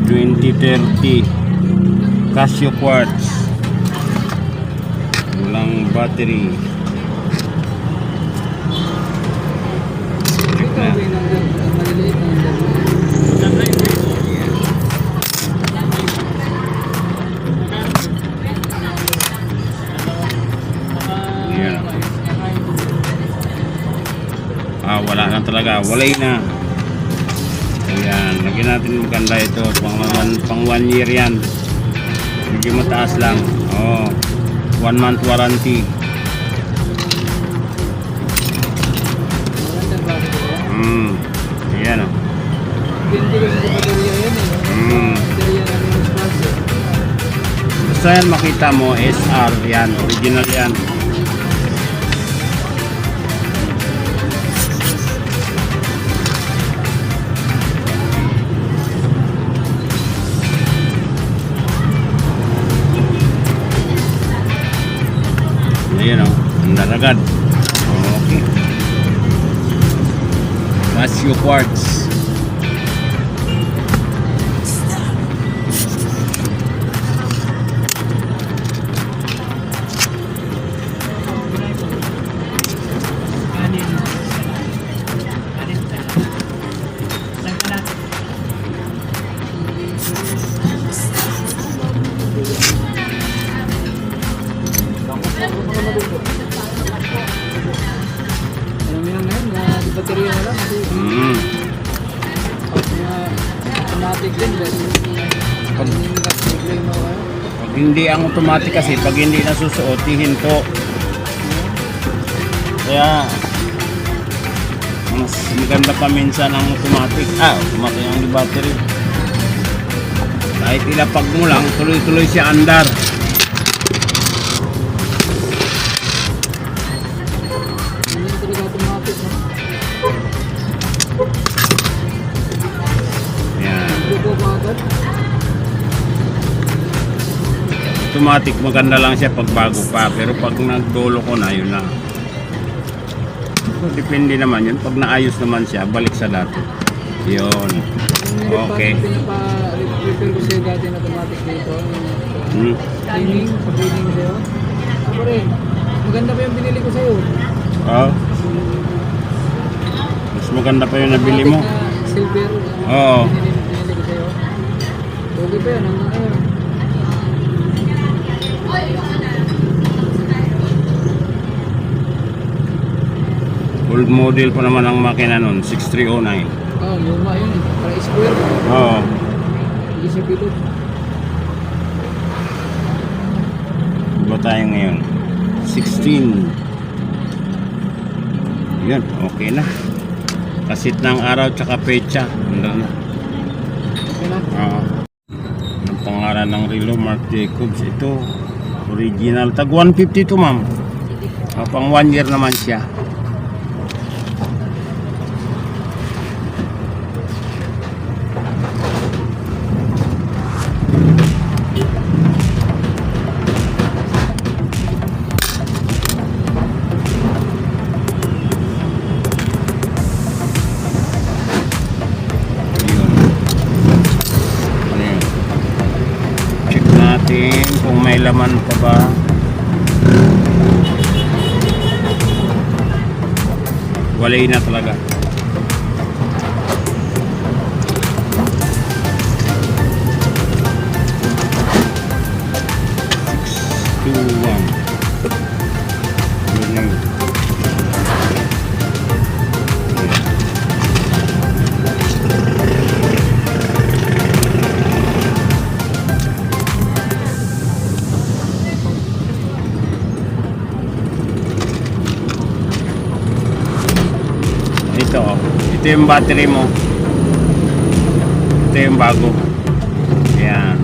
2030 Casio quartz, walang battery. Check na. Yeah. Wala na talaga, walay na. Ayan, lagyan natin maganda ito, pang 1 year yan. Medyo mataas lang. 1 month warranty. Ayan o. Basta yan makita mo, SR yan, original yan. Ayan o, ang daragad. Okay. Casio quartz. Alam mo yan ngayon, baterya na lang. Automatic din. Pag hindi ang automatic kasi, pag hindi nasusuot, hihinto. Kaya mas maganda pa minsan ang automatic. Automatic ang battery. Kahit ilapag mo lang, tuloy-tuloy siya andar. Automatic maganda lang siya pag bago pa, pero pag nagdolo ko na, yun na. So, depende naman yun. Pag naayos naman siya, balik sa dati. Yun. Okay. Repair ko sa'yo dati na automatic dito. Cleaning, pag-cleaning sa'yo. Ako rin. Maganda pa yung binili ko sa'yo. Mas maganda pa yung nabili mo. Silver. Binili ko sa'yo. Okay pa yan. Hanggang ngayon. Old model pa naman ang makina nun, 6309. Luma yun eh. Para square. Hindi siya pilot. Diba tayo ngayon? 16. Yun, okay na. Kasit ng araw tsaka pecha. Handa na. Okay na. Ang pangalan ng relo, Marc Jacobs. Ito, original. Tag 150 to, ma'am. Pang 1 year naman siya. Kung may laman pa ba. Walay na talaga. 621. Ito yung battery mo. Ito yung bago. Ayan.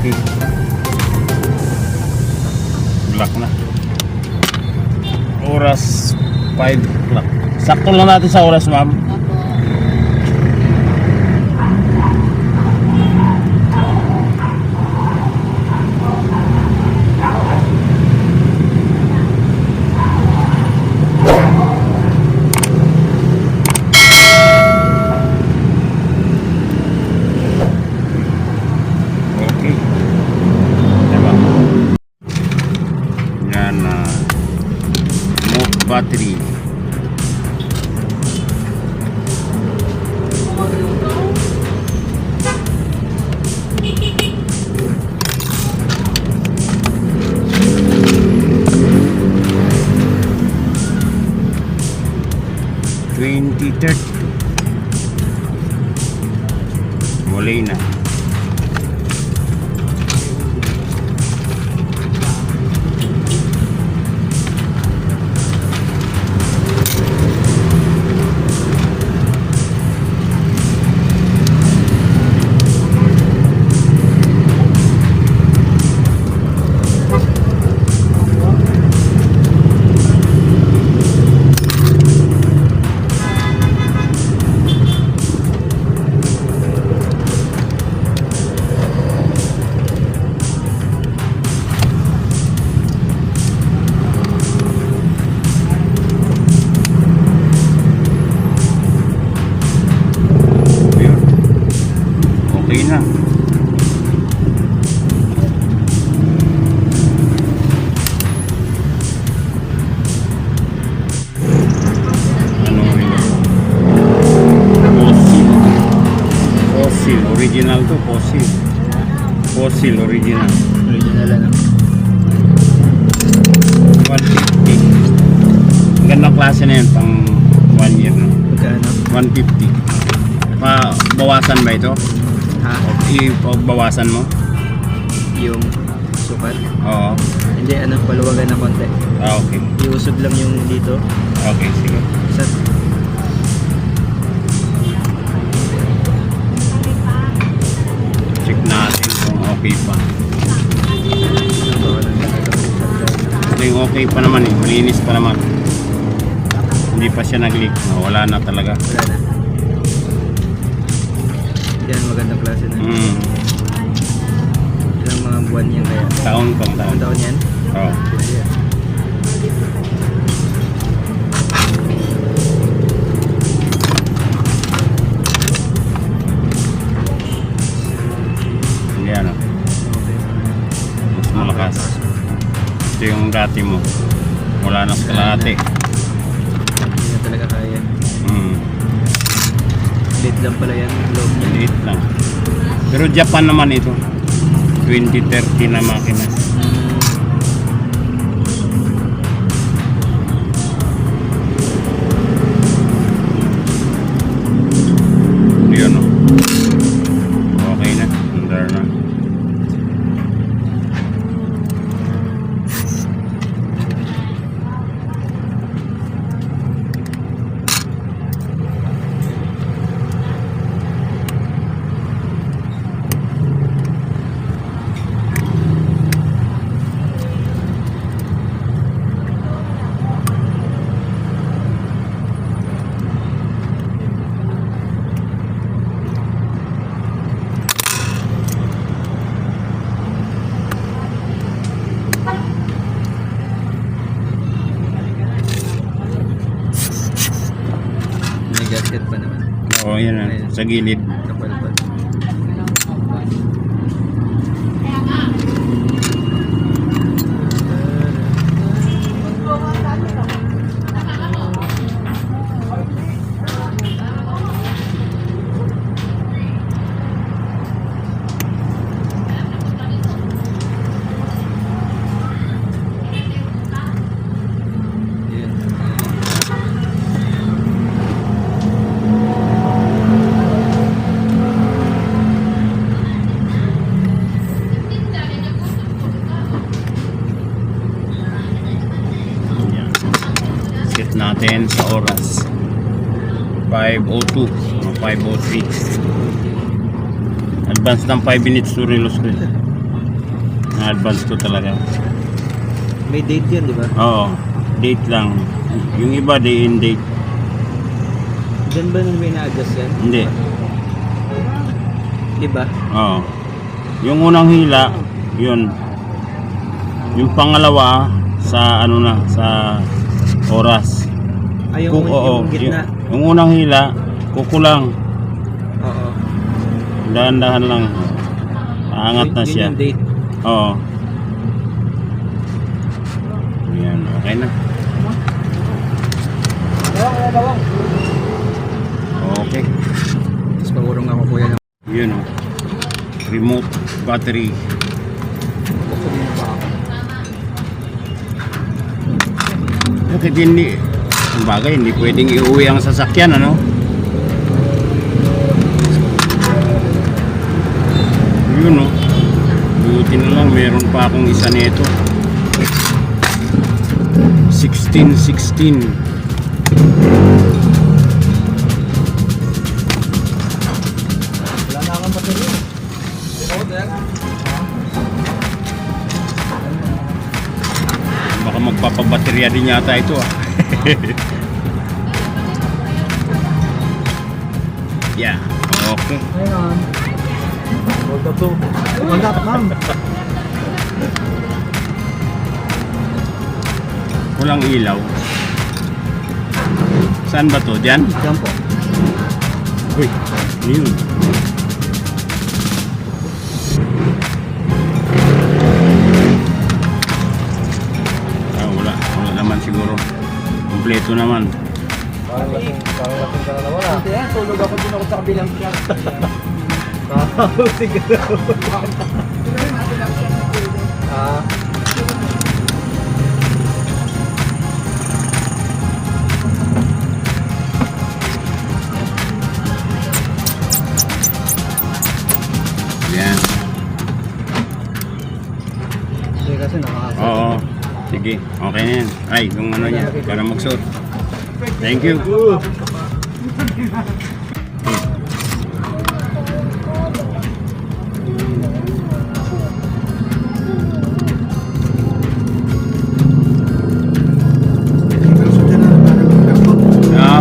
Okay. Black na. Oras 5 o'clock. Sakto lang natin sa oras, ma'am. Opo. Okay. Diba? Yan na. Move battery. Mulai na. Yun. Okay na. Ano yun? Fossil. Fossil. Original to. Fossil. Fossil. Original. Original ano? 150. Ang gandang klase na yun. Pang 1 year na. Magkano? 150. Bawasan ba ito? Ha? Bawasan mo? Yung sukat? Oo. Hindi, ano, paluwagan na konti. Okay. Iusog lang yung dito. Okay, sige. Sa Check natin kung okay pa. Ito yung okay pa naman eh. Malinis pa naman. Hindi pa siya nag-leak. Wala na talaga. wala na. Yan, magandang klase na. Ilang mga buwan yan kaya? Taon pang taon. Ang taon yan? Oo. Yan. Hindi ano. Okay. Mas malakas. Ito yung dati mo. Wala na sa kalahati. Hindi na talaga kaya. Late lang pala yan. Loob niya. Maliit lang. Pero Japan naman ito. 2030 na makina. Yun o. Okay na. Under na. May gasket pa naman. Oo, yan na. Sa gilid. Kapal-pal. Yun. Yan. Set natin sa oras. 5:02 o 5:03. Advance ng 5 minutes to reload screen. Na-advance to talaga. May date yan, di ba? Oo, date lang. Yung iba day in date. Diyan ba nung may na-adjust yan? Hindi. Di ba? Oo. Yung unang hila, yun. Yung pangalawa sa ano na, sa oras. Ay, yung, yung gitna. Yung unang hila, kukulang. Oo. Dahan-dahan lang. Aangat na Yun siya. yung date. Oo. Yan, okay na. Bawang. Okay. Tapos pagurong ako kuya ng Yun o. Remote battery. Bakit hindi? Ang bagay, hindi pwedeng iuwi ang sasakyan, ano? Yun o. Buti na lang, meron pa akong isa nito. 16. Wala na akong baterya. Baka magpapabaterya din yata ito ah. Yeah, okay. Ngayon. Hold up to. Hold up, ma'am. Walang ilaw. Saan ba to? Diyan? Diyan po. Uy, ano yun? Wala naman siguro. Kompleto naman. Parang lasing ka na nawala. Hindi yan, tulog ako din ako sa kabilang class. Siguro. Ah. Yan. Hindi kasi nakakasal. Oo. Sige, okay na yan. Ay, yung ano niya, para magsuot. Thank you.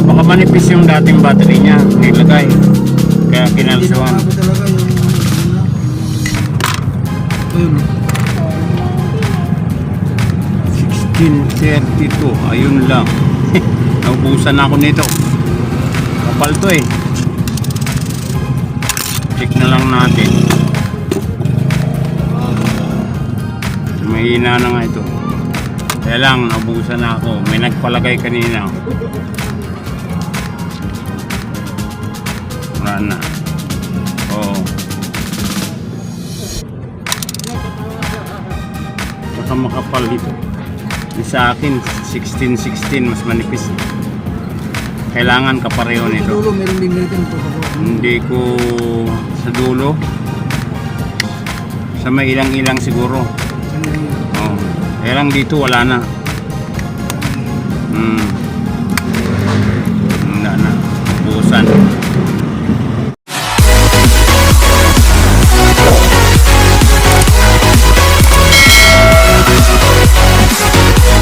Baka manipis yung dating battery niya, nilagay. Kaya kinalsuhan. Talaga yung... Ayun. 1632, ayun lang. Naubusan ako nito. Kapal to eh. Check na lang natin. Mahina na nga ito. Kaya lang, naubusan na ako. May nagpalagay kanina. Wala na. Oo. Baka makapal ito. Yung sa akin, 16 mas manipis. Kailangan kapareho nito. Dulo, meron din ganito nito. Hindi ko sa dulo. Sa may ilang-ilang siguro. Oh. Kaya lang dito wala na. Wala na. Busan.